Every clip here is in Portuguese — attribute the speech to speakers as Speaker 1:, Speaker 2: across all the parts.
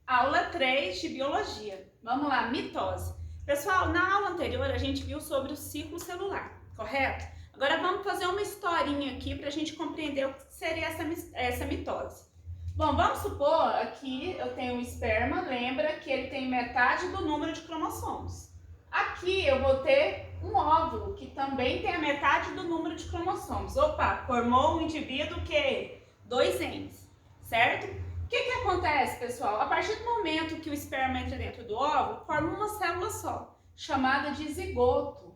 Speaker 1: Aula 3 de Biologia. Vamos lá, mitose. Pessoal, na aula anterior a gente viu sobre o ciclo celular, correto? Agora vamos fazer uma historinha aqui para a gente compreender o que seria essa mitose. Bom, vamos supor aqui eu tenho um esperma, lembra que ele tem metade do número de cromossomos. Aqui eu vou ter um óvulo, que também tem a metade do número de cromossomos. Opa, formou um indivíduo que 2 N's, certo? O que acontece, pessoal? A partir do momento que o esperma entra dentro do óvulo, forma uma célula só, chamada de zigoto.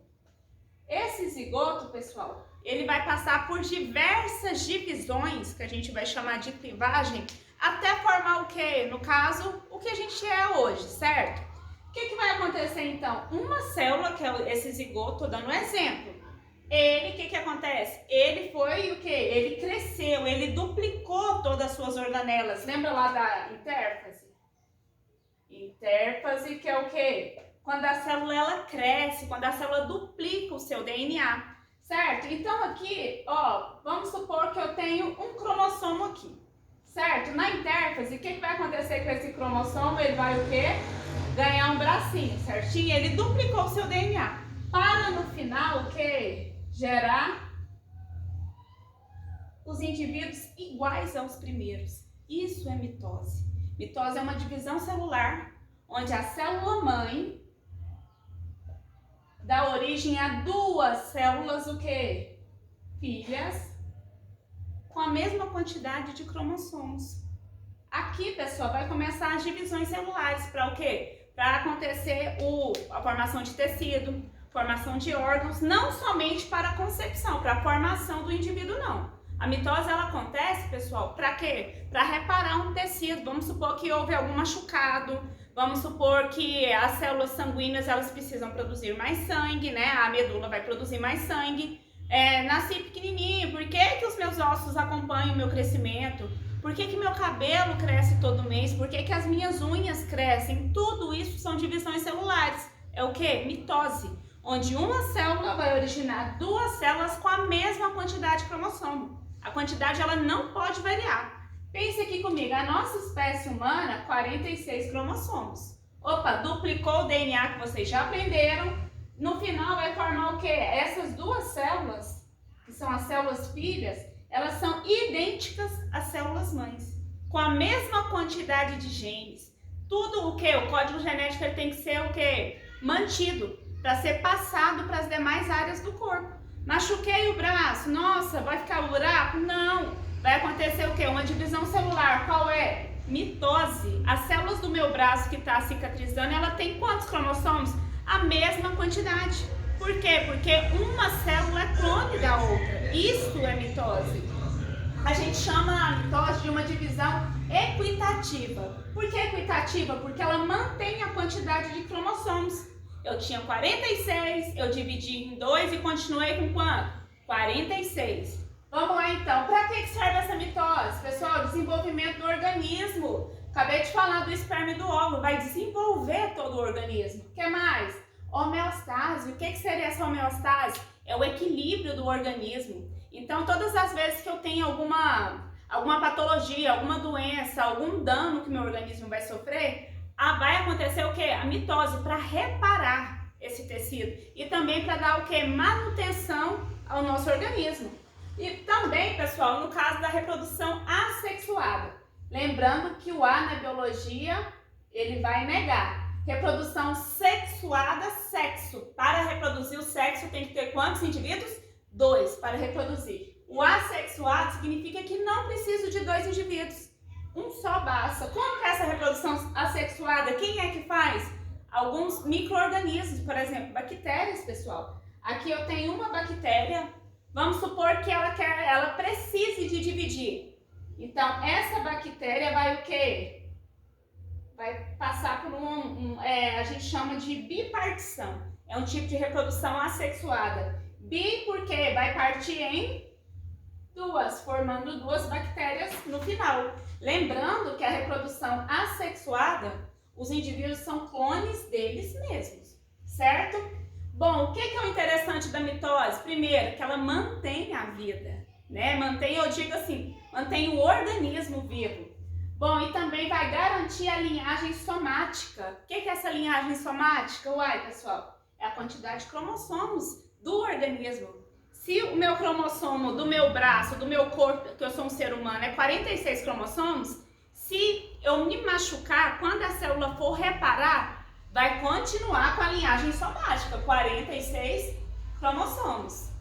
Speaker 1: Esse zigoto, pessoal, ele vai passar por diversas divisões, que a gente vai chamar de clivagem, até formar o que? No caso, o que a gente é hoje, certo? O que vai acontecer então? Uma célula, que é esse zigoto, dando um exemplo, ele, o que acontece? Ele foi o que? Ele cresceu, ele duplicou todas as suas organelas. Lembra lá da intérfase? Intérfase, que é o que? Quando a célula ela cresce, quando a célula duplica o seu DNA, certo? Então aqui, ó, vamos supor que eu tenho um cromossomo aqui, certo? Na intérfase, o que vai acontecer com esse cromossomo? Ele vai o quê? Ganhar um bracinho, certinho? Ele duplicou o seu DNA. Para no final, o quê? Gerar os indivíduos iguais aos primeiros. Isso é mitose. Mitose é uma divisão celular, onde a célula-mãe dá origem a duas células, o quê? Filhas, com a mesma quantidade de cromossomos. Aqui, pessoal, vai começar as divisões celulares. Para o quê? Para acontecer a formação de tecido, formação de órgãos, não somente para a concepção, para a formação do indivíduo, não. A mitose, ela acontece, pessoal, para quê? Para reparar um tecido. Vamos supor que houve algum machucado, vamos supor que as células sanguíneas, elas precisam produzir mais sangue, né? A medula vai produzir mais sangue. Nasci pequenininho, por que os meus ossos acompanham o meu crescimento? Por que meu cabelo cresce todo mês? Por que as minhas unhas crescem? Tudo isso são divisões celulares. É o que? Mitose. Onde uma célula vai originar duas células com a mesma quantidade de cromossomo. A quantidade ela não pode variar. Pense aqui comigo, a nossa espécie humana, 46 cromossomos. Opa, duplicou o DNA que vocês já aprenderam. No final vai formar o quê? Essas duas células, que são as células filhas, elas são idênticas às células mães, com a mesma quantidade de genes. Tudo o que? O código genético ele tem que ser o quê? Mantido, para ser passado para as demais áreas do corpo. Machuquei o braço, nossa, vai ficar o buraco? Não, vai acontecer o quê? Uma divisão celular, qual é? Mitose. As células do meu braço que está cicatrizando, ela tem quantos cromossomos? A mesma quantidade. Por quê? Porque uma célula é clone da outra. Isso é mitose. A gente chama a mitose de uma divisão equitativa. Por que equitativa? Porque ela mantém a quantidade de cromossomos. Eu tinha 46, eu dividi em 2 e continuei com quanto? 46. Vamos lá então, para que serve essa mitose? Pessoal, desenvolvimento do organismo. Acabei de falar do esperma e do óvulo, vai desenvolver todo o organismo. O que mais? Homeostase. O que seria essa homeostase? É o equilíbrio do organismo. Então, todas as vezes que eu tenho alguma patologia, alguma doença, algum dano que meu organismo vai sofrer, vai acontecer o que? A mitose, para reparar esse tecido e também para dar o que? Manutenção ao nosso organismo. E também, pessoal, no caso da reprodução assexuada, lembrando que o A na biologia, ele vai negar. Reprodução sexuada, sexo. Para reproduzir o sexo tem que ter quantos indivíduos? 2 para reproduzir. O assexuado significa que não preciso de 2 indivíduos. Um só basta. Como que é essa reprodução assexuada? Quem é que faz? Alguns micro-organismos, por exemplo, bactérias, pessoal. Aqui eu tenho uma bactéria, vamos supor que ela precise de dividir. Então, essa bactéria vai o quê? Vai passar por a gente chama de bipartição. É um tipo de reprodução assexuada. Bi porque vai partir em duas, formando 2 bactérias no final. Lembrando que a reprodução assexuada, os indivíduos são clones deles mesmos, certo? Bom, o que é o interessante da mitose? Primeiro, que ela mantém a vida, né? Mantém, eu digo assim, mantém o organismo vivo. Bom, e também vai garantir a linhagem somática. O que é essa linhagem somática? Uai, pessoal, é a quantidade de cromossomos do organismo. Se o meu cromossomo do meu braço, do meu corpo, que eu sou um ser humano, é 46 cromossomos, se eu me machucar, quando a célula for reparar, vai continuar com a linhagem somática, 46 cromossomos.